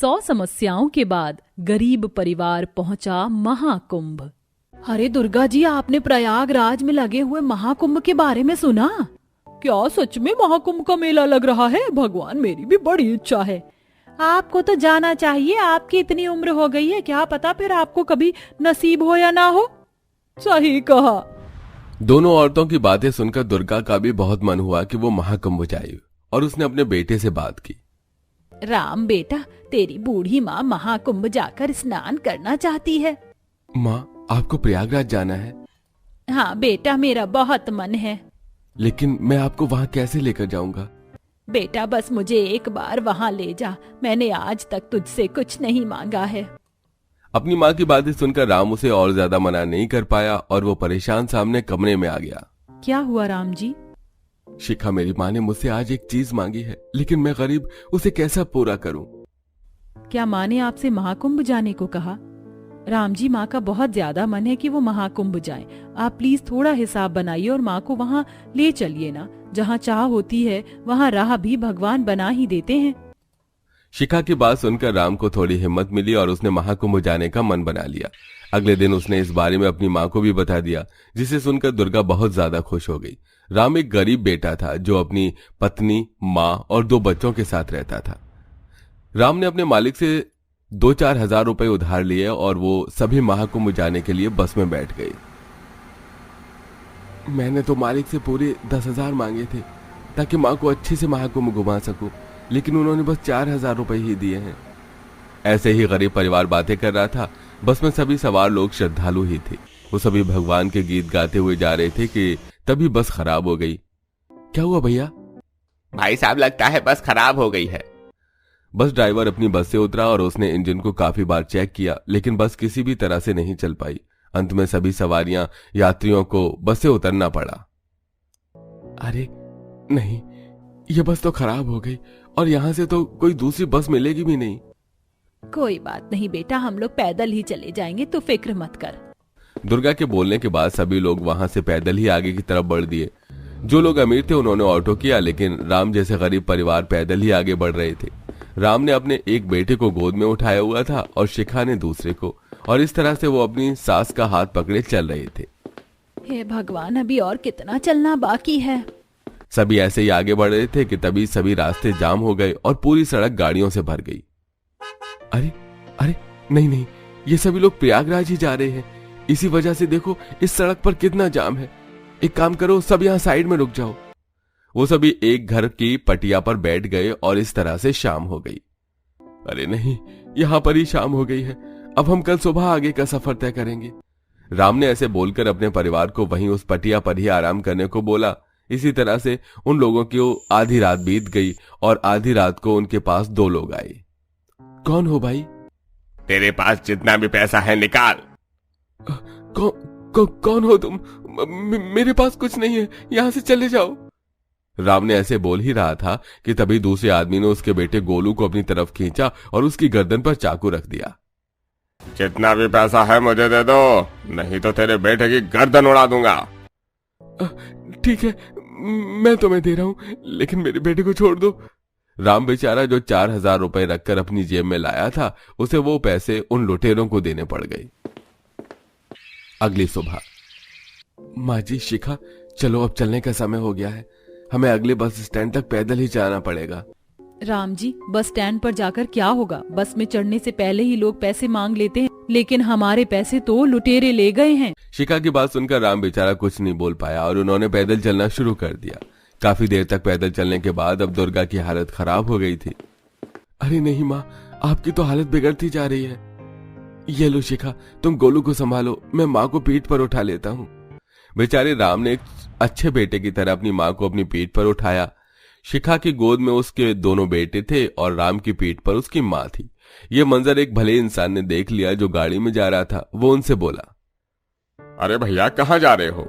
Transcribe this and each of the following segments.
100 समस्याओं के बाद गरीब परिवार पहुंचा महाकुंभ। अरे दुर्गा जी, आपने प्रयागराज में लगे हुए महाकुंभ के बारे में सुना? क्या सच में महाकुंभ का मेला लग रहा है? भगवान, मेरी भी बड़ी इच्छा है। आपको तो जाना चाहिए, आपकी इतनी उम्र हो गई है, क्या पता फिर आपको कभी नसीब हो या ना हो। सही कहा। दोनों औरतों की बातें सुनकर दुर्गा का भी बहुत मन हुआ कि वो महाकुंभ जाए और उसने अपने बेटे से बात की। राम बेटा, तेरी बूढ़ी माँ महाकुंभ जाकर स्नान करना चाहती है। माँ, आपको प्रयागराज जाना है? हाँ बेटा, मेरा बहुत मन है। लेकिन मैं आपको वहाँ कैसे लेकर जाऊंगा? बेटा बस मुझे एक बार वहाँ ले जा, मैंने आज तक तुझसे कुछ नहीं मांगा है। अपनी माँ की बातें सुनकर राम उसे और ज्यादा मना नहीं कर पाया और वो परेशान सामने कमरे में आ गया। क्या हुआ राम जी? शिखा, मेरी माँ ने मुझसे आज एक चीज मांगी है, लेकिन मैं गरीब, उसे कैसा पूरा करूं? क्या माँ ने आपसे महाकुंभ जाने को कहा? राम जी, माँ का बहुत ज्यादा मन है कि वो महाकुंभ जाए। आप प्लीज थोड़ा हिसाब बनाइए और माँ को वहाँ ले चलिए ना। जहाँ चाह होती है वहाँ राह भी भगवान बना ही देते हैं। शिखा की बात सुनकर राम को थोड़ी हिम्मत मिली और उसने महाकुंभ जाने का मन बना लिया। अगले दिन उसने इस बारे में अपनी माँ को भी बता दिया, जिसे सुनकर दुर्गा बहुत ज्यादा खुश हो गई। राम एक गरीब बेटा था जो अपनी पत्नी, माँ और 2 बच्चों के साथ रहता था। राम ने अपने मालिक से 2-4 हजार रुपए उधार लिए और वो सभी महाकुंभ जाने के लिए बस में बैठ गए। मैंने तो मालिक से पूरे 10,000 मांगे थे ताकि माँ को अच्छे से महाकुंभ घुमा सकूं, लेकिन उन्होंने बस 4,000 रुपए ही दिए हैं। ऐसे ही गरीब परिवार बातें कर रहा था। बस में सभी सवार लोग श्रद्धालु ही थे। वो सभी भगवान के गीत गाते हुए जा रहे थे कि तभी बस खराब हो गई। क्या हुआ भैया? भाई साहब, लगता है बस खराब हो गई है। बस ड्राइवर अपनी बस से उतरा और उसने इंजन को काफी बार चेक किया, लेकिन बस किसी भी तरह से नहीं चल पाई। अंत में सभी सवारियां, यात्रियों को बस से उतरना पड़ा। अरे नहीं, ये बस तो खराब हो गई और यहाँ से तो कोई दूसरी बस मिलेगी भी नहीं। कोई बात नहीं बेटा, हम लोग पैदल ही चले जाएंगे, तो फिक्र मत कर। दुर्गा के बोलने के बाद सभी लोग वहां से पैदल ही आगे की तरफ बढ़ दिए। जो लोग अमीर थे उन्होंने ऑटो किया, लेकिन राम जैसे गरीब परिवार पैदल ही आगे बढ़ रहे थे। राम ने अपने एक बेटे को गोद में उठाया हुआ था और शिखा ने दूसरे को, और इस तरह से वो अपनी सास का हाथ पकड़े चल रहे थे। हे भगवान, अभी और कितना चलना बाकी है। सभी ऐसे ही आगे बढ़ रहे थे कि तभी सभी रास्ते जाम हो गए और पूरी सड़क गाड़ियों से भर गई। अरे अरे नहीं, ये सभी लोग प्रयागराज ही जा रहे हैं। इसी वजह से देखो इस सड़क पर कितना जाम है। एक काम करो, सब यहाँ साइड में रुक जाओ। वो सभी एक घर की पटिया पर बैठ गए और इस तरह से शाम हो गई। अरे नहीं, यहाँ पर ही शाम हो गई है। अब हम कल सुबह आगे का सफर तय करेंगे। राम ने ऐसे बोलकर अपने परिवार को वहीं उस पटिया पर ही आराम करने को बोला। इसी तरह से उन लोगों की आधी रात बीत गई और आधी रात को उनके पास 2 लोग आए। कौन हो भाई? तेरे पास जितना भी पैसा है निकाल। कौन हो तुम? मेरे पास कुछ नहीं है, यहाँ से चले जाओ। राम ने ऐसे बोल ही रहा था कि तभी दूसरे आदमी ने उसके बेटे गोलू को अपनी तरफ खींचा और उसकी गर्दन पर चाकू रख दिया। जितना भी पैसा है मुझे दे दो, नहीं तो तेरे बेटे की गर्दन उड़ा दूंगा। ठीक है, मैं तुम्हें दे रहा हूं, लेकिन मेरे बेटे को छोड़ दो। राम बेचारा जो 4,000 रुपए रखकर अपनी जेब में लाया था, उसे वो पैसे उन लुटेरों को देने पड़ गए। अगली सुबह, माँ जी, शिखा, चलो अब चलने का समय हो गया है। हमें अगले बस स्टैंड तक पैदल ही जाना पड़ेगा। राम जी, बस स्टैंड पर जाकर क्या होगा? बस में चढ़ने से पहले ही लोग पैसे मांग लेते हैं, लेकिन हमारे पैसे तो लुटेरे ले गए हैं। शिखा की बात सुनकर राम बेचारा कुछ नहीं बोल पाया और उन्होंने पैदल चलना शुरू कर दिया। काफी देर तक पैदल चलने के बाद अब दुर्गा की हालत खराब हो गई थी। अरे नहीं माँ, आपकी तो हालत बिगड़ती जा रही है। ये लो शिखा, तुम गोलू को संभालो, मैं माँ को पीठ पर उठा लेता हूँ। बेचारे राम ने एक अच्छे बेटे की तरह अपनी माँ को अपनी पीठ पर उठाया। शिखा की गोद में उसके दोनों बेटे थे और राम की पीठ पर उसकी माँ थी। ये मंजर एक भले इंसान ने देख लिया जो गाड़ी में जा रहा था। वो उनसे बोला, अरे भैया, कहाँ जा रहे हो?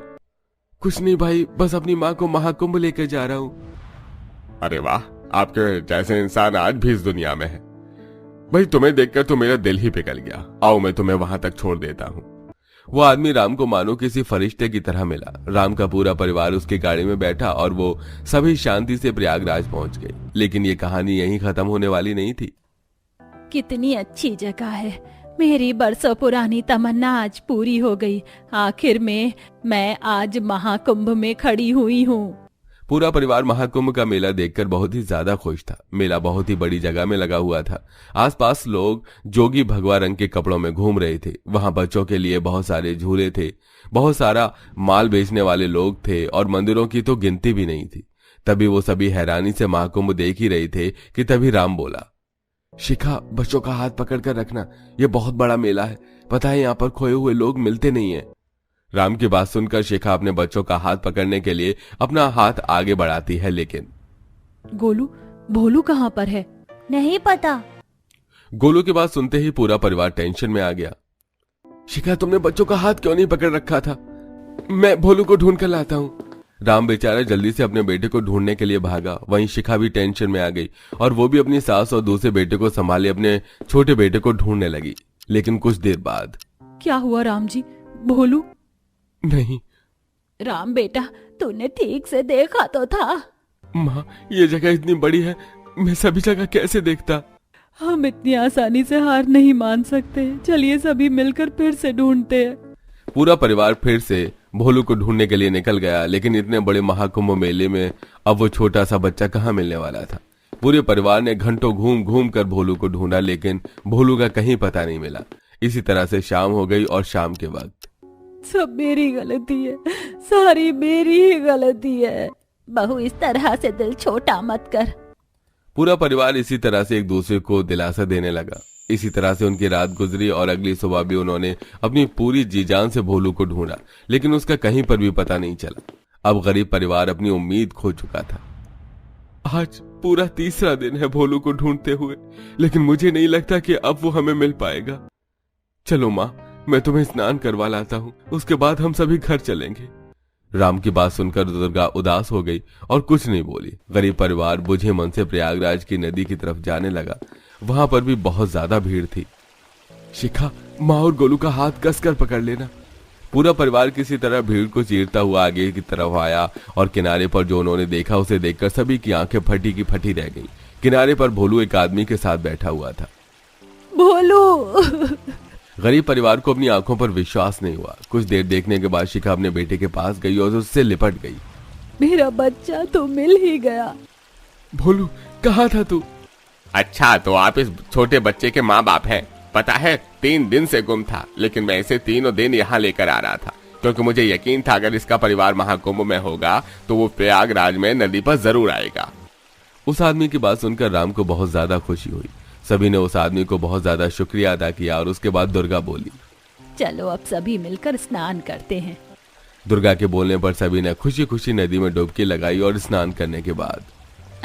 कुछ नहीं भाई, बस अपनी माँ को महाकुंभ लेकर जा रहा हूँ। अरे वाह, आपके जैसे इंसान आज भी इस दुनिया में है। भाई, तुम्हें देखकर तो मेरा दिल ही पिघल गया। आओ, मैं तुम्हें वहां तक छोड़ देता हूँ। वो आदमी राम को मानो किसी फरिश्ते की तरह मिला। राम का पूरा परिवार उसकी गाड़ी में बैठा और वो सभी शांति से प्रयागराज पहुंच गए। लेकिन ये कहानी यहीं खत्म होने वाली नहीं थी। कितनी अच्छी जगह है। मेरी बरसों पुरानी तमन्ना आज पूरी हो गई। आखिर में मैं आज महाकुंभ में खड़ी हुई हूँ। पूरा परिवार महाकुंभ का मेला देखकर बहुत ही ज्यादा खुश था। मेला बहुत ही बड़ी जगह में लगा हुआ था। आसपास लोग जोगी भगवा रंग के कपड़ों में घूम रहे थे। वहां बच्चों के लिए बहुत सारे झूले थे, बहुत सारा माल बेचने वाले लोग थे और मंदिरों की तो गिनती भी नहीं थी। तभी वो सभी हैरानी से महाकुंभ देख ही रहे थे कि तभी राम बोला, शिखा, बच्चों का हाथ पकड़ कर रखना, ये बहुत बड़ा मेला है। पता है यहाँ पर खोए हुए लोग मिलते नहीं है। राम की बात सुनकर शिखा अपने बच्चों का हाथ पकड़ने के लिए अपना हाथ आगे बढ़ाती है, लेकिन गोलू, भोलू कहाँ पर है? नहीं पता। गोलू की बात सुनते ही पूरा परिवार टेंशन में आ गया। शिखा, तुमने बच्चों का हाथ क्यों नहीं पकड़ रखा था? मैं भोलू को ढूंढ कर लाता हूँ। राम बेचारा जल्दी से अपने बेटे को ढूंढने के लिए भागा। वहीं शिखा भी टेंशन में आ गई और वो भी अपनी सास और दूसरे बेटे को संभाले अपने छोटे बेटे को ढूंढने लगी। लेकिन कुछ देर बाद, क्या हुआ राम जी? भोलू नहीं। राम बेटा, तूने ठीक से देखा तो था? माँ, ये जगह इतनी बड़ी है, मैं सभी जगह कैसे देखता? हम इतनी आसानी से हार नहीं मान सकते। चलिए सभी मिलकर फिर से ढूंढते हैं। पूरा परिवार फिर से भोलू को ढूंढने के लिए निकल गया, लेकिन इतने बड़े महाकुंभ मेले में अब वो छोटा सा बच्चा कहाँ मिलने वाला था। पूरे परिवार ने घंटों घूम घूम कर भोलू को ढूंढा, लेकिन भोलू का कहीं पता नहीं मिला। इसी तरह से शाम हो गई और शाम के वक्त, सब मेरी गलती है, सारी मेरी ही गलती है। बहू, इस तरह से दिल छोटा मत कर। पूरा परिवार इसी तरह से एक दूसरे को दिलासा देने लगा। इसी तरह से उनकी रात गुजरी और अगली सुबह भी उन्होंने अपनी पूरी जी जान से भोलू को ढूंढा, लेकिन उसका कहीं पर भी पता नहीं चला। अब गरीब परिवार अपनी उम्मीद खो चुका था। आज पूरा तीसरा दिन है भोलू को ढूंढते हुए, लेकिन मुझे नहीं लगता कि अब वो हमें मिल पाएगा। चलो माँ, मैं तुम्हें स्नान करवा लाता हूँ, उसके बाद हम सभी घर चलेंगे। राम की बात सुनकर दुर्गा उदास हो गई और कुछ नहीं बोली। गरीब परिवार बुझे मन से प्रयागराज की नदी की तरफ जाने लगा। वहां पर भी बहुत ज्यादा भीड़ थी। शिखा, माँ और गोलू का हाथ कसकर पकड़ लेना। पूरा परिवार किसी तरह भीड़ को चीरता हुआ आगे की तरफ आया और किनारे पर जो उन्होंने देखा उसे देखकर सभी की आंखें फटी की फटी रह गई। किनारे पर भोलू एक आदमी के साथ बैठा हुआ था। भोलू! गरीब परिवार को अपनी आंखों पर विश्वास नहीं हुआ। कुछ देर देखने के बाद शिखा अपने बेटे के पास गई और उससे लिपट गई। मेरा बच्चा तो मिल ही गया। भोलू, कहाँ था तू? अच्छा, तो आप इस छोटे बच्चे के माँ बाप हैं। पता है, 3 दिन से गुम था, लेकिन मैं इसे तीनों दिन यहाँ लेकर आ रहा था, क्योंकि मुझे यकीन था अगर इसका परिवार महाकुंभ में होगा तो वो प्रयागराज में नदी पर जरूर आएगा। उस आदमी की बात सुनकर राम को बहुत ज्यादा खुशी हुई। सभी ने उस आदमी को बहुत ज्यादा शुक्रिया अदा किया और उसके बाद दुर्गा बोली, चलो अब सभी मिलकर स्नान करते हैं। दुर्गा के बोलने पर सभी ने खुशी खुशी नदी में डुबकी लगाई और स्नान करने के बाद,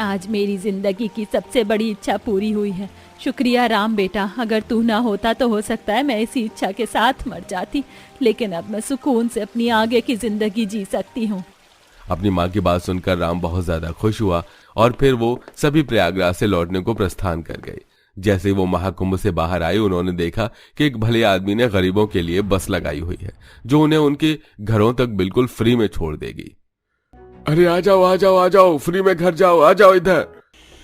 आज मेरी जिंदगी की सबसे बड़ी इच्छा पूरी हुई है। शुक्रिया राम बेटा, अगर तू ना होता तो हो सकता है मैं इसी इच्छा के साथ मर जाती, लेकिन अब मैं सुकून से अपनी आगे की जिंदगी जी सकती हूँ। अपनी माँ की बात सुनकर राम बहुत ज्यादा खुश हुआ और फिर वो सभी प्रयागराज से लौटने को प्रस्थान कर गए। जैसे ही वो महाकुंभ से बाहर आए, उन्होंने देखा कि एक भले आदमी ने गरीबों के लिए बस लगाई हुई है, जो उन्हें उनके घरों तक बिल्कुल फ्री में छोड़ देगी। अरे आ जाओ आ जाओ आ जाओ, फ्री में घर जाओ, आ जाओ इधर।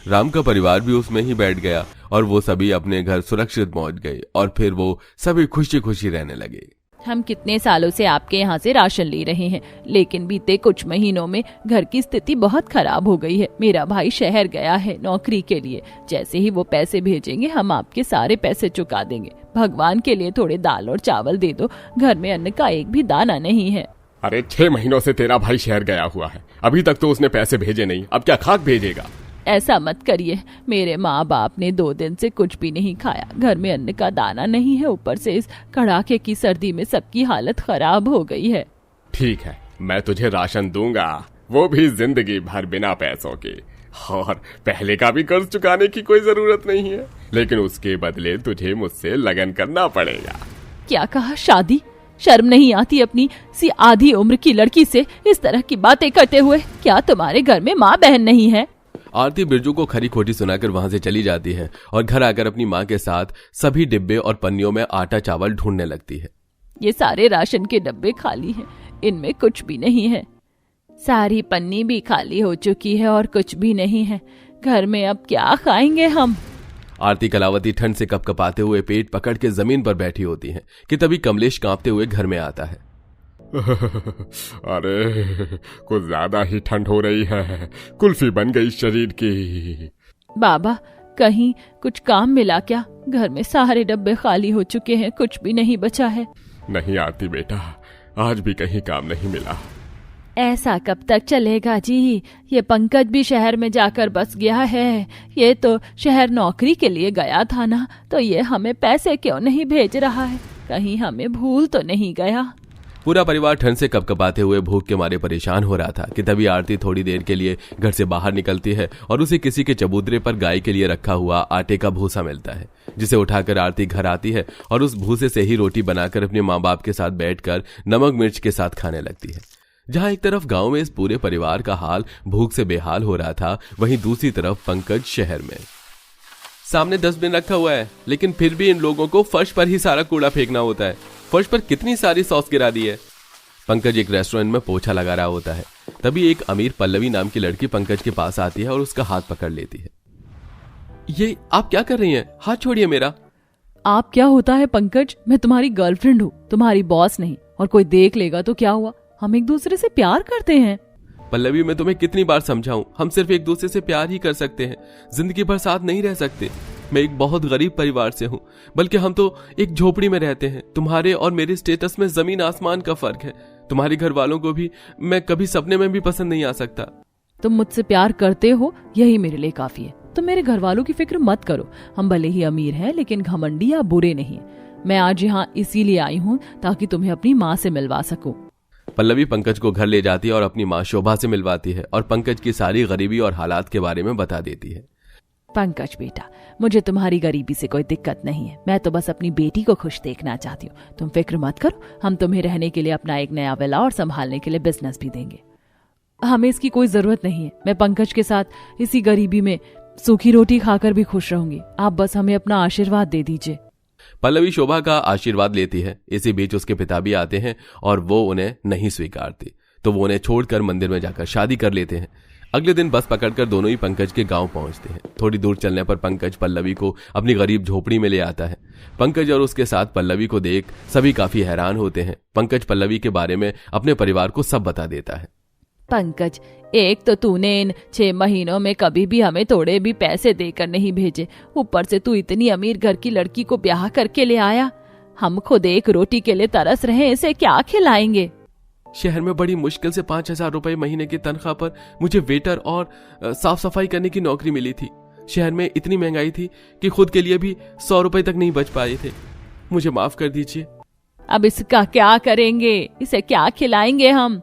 राम का परिवार भी उसमें ही बैठ गया और वो सभी अपने घर सुरक्षित पहुंच गए और फिर वो सभी खुशी खुशी रहने लगे। हम कितने सालों से आपके यहाँ से राशन ले रहे हैं, लेकिन बीते कुछ महीनों में घर की स्थिति बहुत खराब हो गई है। मेरा भाई शहर गया है नौकरी के लिए। जैसे ही वो पैसे भेजेंगे हम आपके सारे पैसे चुका देंगे। भगवान के लिए थोड़े दाल और चावल दे दो, घर में अन्न का एक भी दाना नहीं है। अरे 6 महीनों से तेरा भाई शहर गया हुआ है, अभी तक तो उसने पैसे भेजे नहीं, अब क्या खाक भेजेगा? ऐसा मत करिए, मेरे माँ बाप ने 2 दिन से कुछ भी नहीं खाया, घर में अन्न का दाना नहीं है, ऊपर से इस कड़ाके की सर्दी में सबकी हालत खराब हो गई है। ठीक है, मैं तुझे राशन दूंगा, वो भी जिंदगी भर बिना पैसों के, और पहले का भी कर्ज चुकाने की कोई जरूरत नहीं है, लेकिन उसके बदले तुझे मुझसे लगन करना पड़ेगा। क्या कहा? शादी? शर्म नहीं आती अपनी सी आधी उम्र की लड़की से इस तरह की बातें करते हुए? क्या तुम्हारे घर में माँ बहन नहीं है? आरती बिरजू को खरी खोटी सुनाकर वहां से चली जाती है और घर आकर अपनी माँ के साथ सभी डिब्बे और पन्नियों में आटा चावल ढूंढने लगती है। ये सारे राशन के डब्बे खाली हैं, इनमें कुछ भी नहीं है। सारी पन्नी भी खाली हो चुकी है और कुछ भी नहीं है। घर में अब क्या खाएंगे हम? आरती कलावती ठंड से कपकपाते हुए पेट पकड़ के जमीन पर बैठी होती हैं कि तभी कमलेश कांपते हुए घर में आता है। अरे कुछ ज्यादा ही ठंड हो रही है, कुल्फी बन गई शरीर की। बाबा कहीं कुछ काम मिला क्या? घर में सारे डब्बे खाली हो चुके हैं, कुछ भी नहीं बचा है। नहीं आरती बेटा, आज भी कहीं काम नहीं मिला। ऐसा कब तक चलेगा जी? ये पंकज भी शहर में जाकर बस गया है। ये तो शहर नौकरी के लिए गया था ना, तो ये हमें पैसे क्यों नहीं भेज रहा है? कहीं हमें भूल तो नहीं गया? पूरा परिवार ठंड से कपकपाते हुए भूख के मारे परेशान हो रहा था कि तभी आरती थोड़ी देर के लिए घर से बाहर निकलती है और उसे किसी के चबूतरे पर गाय के लिए रखा हुआ आटे का भूसा मिलता है, जिसे उठाकर आरती घर आती है और उस भूसे से ही रोटी बनाकर अपने माँ बाप के साथ बैठकर नमक मिर्च के साथ खाने लगती है। जहां एक तरफ गांव में इस पूरे परिवार का हाल भूख से बेहाल हो रहा था, वहीं दूसरी तरफ पंकज शहर में। सामने डस्टबिन रखा हुआ है, लेकिन फिर भी इन लोगों को फर्श पर ही सारा कूड़ा फेंकना होता है। फर्श पर कितनी सारी सॉस गिरा दी है। पंकज एक रेस्टोरेंट में पोछा लगा रहा होता है, तभी एक अमीर पल्लवी नाम की लड़की पंकज के पास आती है और उसका हाथ पकड़ लेती है। ये आप क्या कर रही हैं? हाथ छोड़िए मेरा। आप क्या होता है पंकज? मैं तुम्हारी गर्लफ्रेंड हूँ, तुम्हारी बॉस नहीं। और कोई देख लेगा तो क्या हुआ? हम एक दूसरे से प्यार करते हैं। पल्लवी, मैं तुम्हें कितनी बार समझाऊं, हम सिर्फ एक दूसरे से प्यार ही कर सकते हैं, जिंदगी भर साथ नहीं रह सकते। मैं एक बहुत गरीब परिवार से हूँ, बल्कि हम तो एक झोपड़ी में रहते हैं। तुम्हारे और मेरे स्टेटस में जमीन आसमान का फर्क है। तुम्हारे घर वालों को भी मैं कभी सपने में भी पसंद नहीं आ सकता। तुम मुझसे प्यार करते हो, यही मेरे लिए काफी है। तुम मेरे घर वालों की फिक्र मत करो। हम भले ही अमीर हैं, लेकिन घमंडी या बुरे नहीं। मैं आज यहाँ इसीलिए आई हूँ ताकि तुम्हें अपनी माँ से मिलवा सकूं। पल्लवी पंकज को घर ले जाती है और अपनी माँ शोभा से मिलवाती है और पंकज की सारी गरीबी और हालात के बारे में बता देती है। पंकज बेटा, मुझे तुम्हारी गरीबी से कोई दिक्कत नहीं है। मैं तो बस अपनी बेटी को खुश देखना चाहती हूँ। तुम फिक्र मत करो, हम तुम्हें रहने के लिए अपना एक नया विला और संभालने के लिए बिजनेस भी देंगे। हमें इसकी कोई जरूरत नहीं है। मैं पंकज के साथ इसी गरीबी में सूखी रोटी खाकर भी खुश रहूंगी। आप बस हमें अपना आशीर्वाद दे दीजिए। पल्लवी शोभा का आशीर्वाद लेती है। इसी बीच उसके पिता भी आते हैं और वो उन्हें नहीं स्वीकारते, तो वो उन्हें छोड़कर मंदिर में जाकर शादी कर लेते हैं। अगले दिन बस पकड़कर दोनों ही पंकज के गांव पहुंचते हैं। थोड़ी दूर चलने पर पंकज पल्लवी को अपनी गरीब झोपड़ी में ले आता है। पंकज और उसके साथ पल्लवी को देख सभी काफी हैरान होते हैं। पंकज पल्लवी के बारे में अपने परिवार को सब बता देता है। पंकज, एक तो तूने इन 6 महीनों में कभी भी हमें थोड़े भी पैसे देकर नहीं भेजे। ऊपर से तू इतनी अमीर घर की लड़की को ब्याह करके ले आया। हम खुद एक रोटी के लिए तरस रहे हैं, इसे क्या खिलाएंगे? शहर में बड़ी मुश्किल से 5,000 रुपए महीने की तनख्वाह पर मुझे वेटर और साफ सफाई करने की नौकरी मिली थी। शहर में इतनी महंगाई थी कि खुद के लिए भी 100 रुपए तक नहीं बच पाए थे। मुझे माफ कर दीजिए। अब इसका क्या करेंगे? इसे क्या खिलाएंगे हम?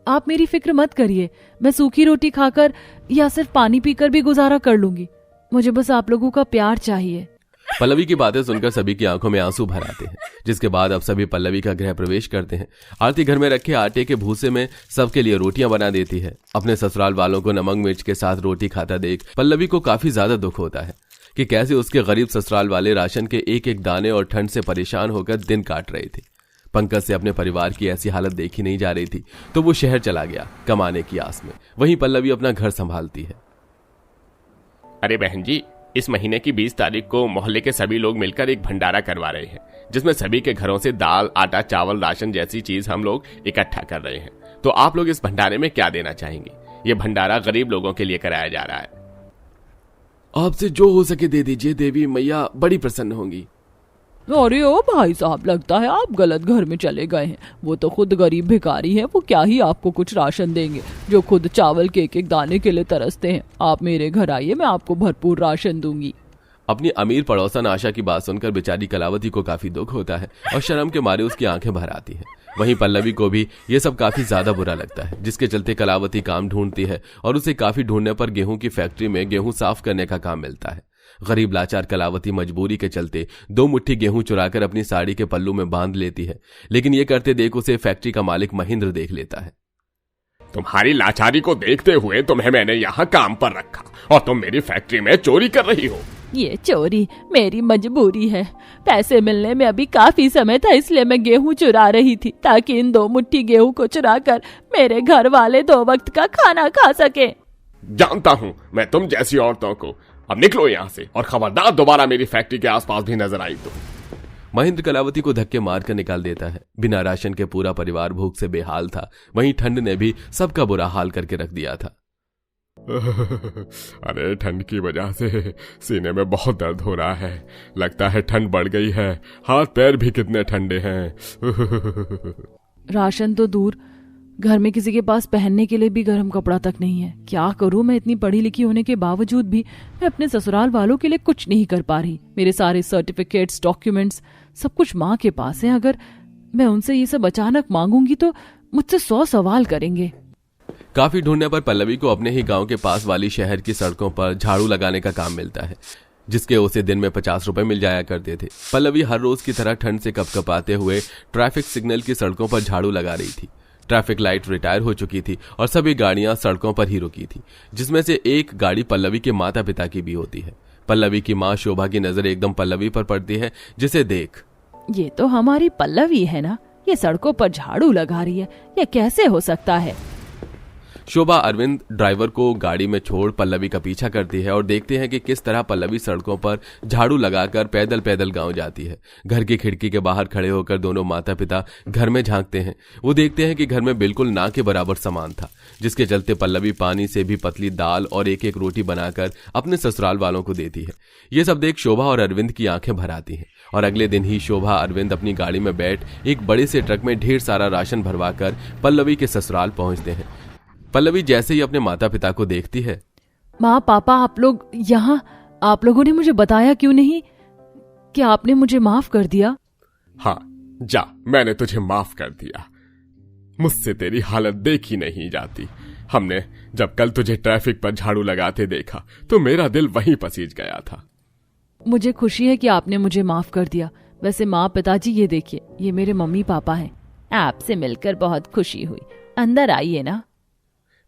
आप मेरी फिक्र मत करिए। मैं सूखी रोटी खाकर या सिर्फ पानी पीकर भी गुजारा कर लूंगी। मुझे बस आप लोगों का प्यार चाहिए। पल्लवी की बातें सुनकर सभी की आंखों में आंसू भर आते हैं, जिसके बाद अब सभी पल्लवी का गृह प्रवेश करते हैं। आरती घर में रखे आटे के भूसे में सबके लिए रोटियां बना देती है। अपने ससुराल वालों को नमक मिर्च के साथ रोटी खाता देख पल्लवी को काफी ज्यादा दुख होता है कि कैसे उसके गरीब ससुराल वाले राशन के एक एक दाने और ठंड से परेशान होकर दिन काट रहे थे। पंकज से अपने परिवार की ऐसी हालत देखी नहीं जा रही थी, तो वो शहर चला गया कमाने की आस में। वहीं पल्लवी अपना घर संभालती है। अरे बहन जी, इस महीने की 20 तारीख को मोहल्ले के सभी लोग मिलकर एक भंडारा करवा रहे हैं, जिसमें सभी के घरों से दाल, आटा, चावल, राशन जैसी चीज हम लोग इकट्ठा कर रहे हैं। तो आप लोग इस भंडारे में क्या देना चाहेंगे? ये भंडारा गरीब लोगों के लिए कराया जा रहा है। आपसे जो हो सके दे दीजिए, देवी मैया बड़ी प्रसन्न होंगी। अरे ओ भाई साहब, लगता है आप गलत घर में चले गए हैं। वो तो खुद गरीब भिखारी हैं, वो क्या ही आपको कुछ राशन देंगे, जो खुद चावल के एक एक दाने के लिए तरसते हैं। आप मेरे घर आइए, मैं आपको भरपूर राशन दूंगी। अपनी अमीर पड़ोसन आशा की बात सुनकर बेचारी कलावती को काफी दुख होता है और शर्म के मारे उसकी आंखें भर आती हैं। वहीं पल्लवी को भी ये सब काफी ज्यादा बुरा लगता है, जिसके चलते कलावती काम ढूंढती है और उसे काफी ढूंढने पर गेहूं की फैक्ट्री में गेहूं साफ करने का काम मिलता है। गरीब लाचार कलावती मजबूरी के चलते 2 मुट्ठी गेहूं चुराकर अपनी साड़ी के पल्लू में बांध लेती है, लेकिन ये करते देख उसे फैक्ट्री का मालिक महेंद्र देख लेता है। तुम्हारी लाचारी को देखते हुए तुम्हें मैंने यहाँ काम पर रखा और तुम मेरी फैक्ट्री में चोरी कर रही हो। ये चोरी मेरी मजबूरी है। पैसे मिलने में अभी काफी समय था, इसलिए मैं गेहूं चुरा रही थी, ताकि इन 2 मुट्ठी गेहूं को चुराकर मेरे घर वाले 2 वक्त का खाना खा सके। जानता हूँ मैं तुम जैसी औरतों को, अब निकलो यहाँ से, और खबरदार दोबारा मेरी फैक्ट्री के आसपास भी नजर आई तो। महेंद्र कलावती को धक्के मारकर निकाल देता है। बिना राशन के पूरा परिवार भूख से बेहाल था। वहीं ठंड ने भी सबका बुरा हाल करके रख दिया था। अरे ठंड की वजह से सीने में बहुत दर्द हो रहा है। लगता है ठंड बढ़ गई है। हाथ पैर भी कितने ठंडे हैं। राशन तो दूर, घर में किसी के पास पहनने के लिए भी गर्म कपड़ा तक नहीं है। क्या करूं मैं, इतनी पढ़ी लिखी होने के बावजूद भी मैं अपने ससुराल वालों के लिए कुछ नहीं कर पा रही। मेरे सारे सर्टिफिकेट्स, डॉक्यूमेंट्स सब कुछ माँ के पास है। अगर मैं उनसे ये सब अचानक मांगूंगी तो मुझसे 100 सवाल करेंगे। काफी ढूंढने पर पल्लवी को अपने ही गांव के पास वाली शहर की सड़कों पर झाड़ू लगाने का काम मिलता है, जिसके उसे दिन में 50 रुपए मिल जाया करते थे। पल्लवी हर रोज की तरह ठंड से कपकपाते हुए ट्रैफिक सिग्नल की सड़कों पर झाड़ू लगा रही थी। ट्रैफिक लाइट रिटायर हो चुकी थी और सभी गाड़ियां सड़कों पर ही रुकी थी, जिसमें से एक गाड़ी पल्लवी के माता पिता की भी होती है। पल्लवी की माँ शोभा की नजर एकदम पल्लवी पर पड़ती है, जिसे देख, ये तो हमारी पल्लवी है ना, ये सड़कों पर झाड़ू लगा रही है, ये कैसे हो सकता है। शोभा अरविंद ड्राइवर को गाड़ी में छोड़ पल्लवी का पीछा करती है और देखते हैं कि किस तरह पल्लवी सड़कों पर झाड़ू लगाकर पैदल पैदल गांव जाती है। घर की खिड़की के बाहर खड़े होकर दोनों माता पिता घर में झांकते हैं। वो देखते हैं कि घर में बिल्कुल ना के बराबर सामान था, जिसके चलते पल्लवी पानी से भी पतली दाल और एक एक रोटी बनाकर अपने ससुराल वालों को देती है। ये सब देख शोभा और अरविंद की आंखें भर आती हैं और अगले दिन ही शोभा अरविंद अपनी गाड़ी में बैठ एक बड़े से ट्रक में ढेर सारा राशन भरवाकर पल्लवी के ससुराल पहुंचते हैं। पल्लवी जैसे ही अपने माता पिता को देखती है, माँ पापा आप लोग यहाँ, आप लोगों ने मुझे बताया क्यों नहीं? क्या आपने मुझे माफ कर दिया? हाँ जा, मैंने तुझे माफ कर दिया। मुझसे तेरी हालत देखी नहीं जाती। हमने जब कल तुझे ट्रैफिक पर झाड़ू लगाते देखा तो मेरा दिल वहीं पसीज गया था। मुझे खुशी है कि आपने मुझे माफ कर दिया। वैसे माँ पिताजी ये देखिए, ये मेरे मम्मी पापा हैं। आपसे मिलकर बहुत खुशी हुई, अंदर आइए ना।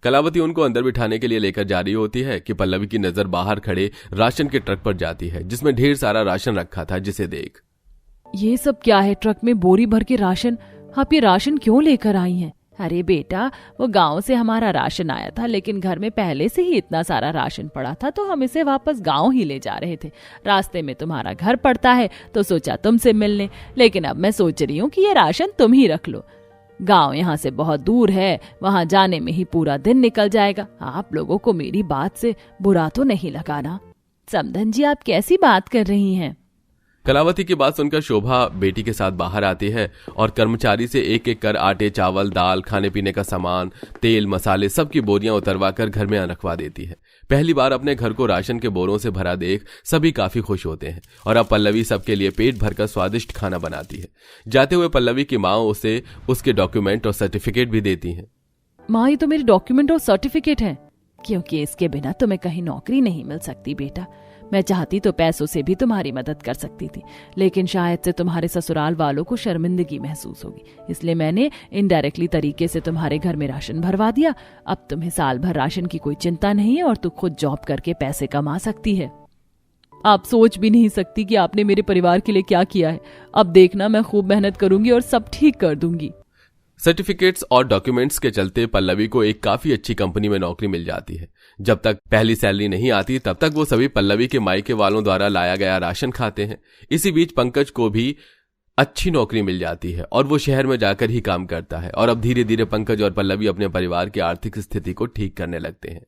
कलावती उनको अंदर बिठाने के लिए लेकर जा रही होती है कि पल्लवी की नजर बाहर खड़े राशन के ट्रक पर जाती है, जिसमें ढेर सारा राशन रखा था, जिसे देख, ये सब क्या है? ट्रक में बोरी भर के राशन। आप ये राशन क्यों लेकर आई हैं? अरे बेटा, वो गांव से हमारा राशन आया था, लेकिन घर में पहले से ही इतना सारा राशन पड़ा था तो हम इसे वापस गांव ही ले जा रहे थे। रास्ते में तुम्हारा घर पड़ता है तो सोचा तुमसे मिलने, लेकिन अब मैं सोच रही हूँ कि ये राशन तुम ही रख लो। गांव यहाँ से बहुत दूर है, वहां जाने में ही पूरा दिन निकल जाएगा। आप लोगों को मेरी बात से बुरा तो नहीं लगाना। समधन जी, आप कैसी बात कर रही हैं? कलावती की बात सुनकर शोभा बेटी के साथ बाहर आती है और कर्मचारी से एक एक कर आटे, चावल, दाल, खाने पीने का सामान, तेल, मसाले सबकी बोरियां उतरवा कर घर में रखवा देती है। पहली बार अपने घर को राशन के बोरों से भरा देख सभी काफी खुश होते हैं और अब पल्लवी सबके लिए पेट भरकर स्वादिष्ट खाना बनाती है। जाते हुए पल्लवी की माँ उसे उसके डॉक्यूमेंट और सर्टिफिकेट भी देती है। माँ, ये तो मेरे डॉक्यूमेंट और सर्टिफिकेट हैं, क्योंकि इसके बिना तुम्हें कहीं नौकरी नहीं मिल सकती बेटा। मैं चाहती तो पैसों से भी तुम्हारी मदद कर सकती थी, लेकिन शायद से तुम्हारे ससुराल वालों को शर्मिंदगी महसूस होगी, इसलिए मैंने इनडायरेक्टली तरीके से तुम्हारे घर में राशन भरवा दिया। अब तुम्हें साल भर राशन की कोई चिंता नहीं है और तू खुद जॉब करके पैसे कमा सकती है। आप सोच भी नहीं सकती कि आपने मेरे परिवार के लिए क्या किया है। अब देखना, मैं खूब मेहनत करूंगी और सब ठीक कर दूंगी। सर्टिफिकेट्स और डॉक्यूमेंट्स के चलते पल्लवी को एक काफी अच्छी कंपनी में नौकरी मिल जाती है। जब तक पहली सैलरी नहीं आती तब तक वो सभी पल्लवी के मायके वालों द्वारा लाया गया राशन खाते हैं। इसी बीच पंकज को भी अच्छी नौकरी मिल जाती है और वो शहर में जाकर ही काम करता है और अब धीरे धीरे पंकज और पल्लवी अपने परिवार की आर्थिक स्थिति को ठीक करने लगते हैं।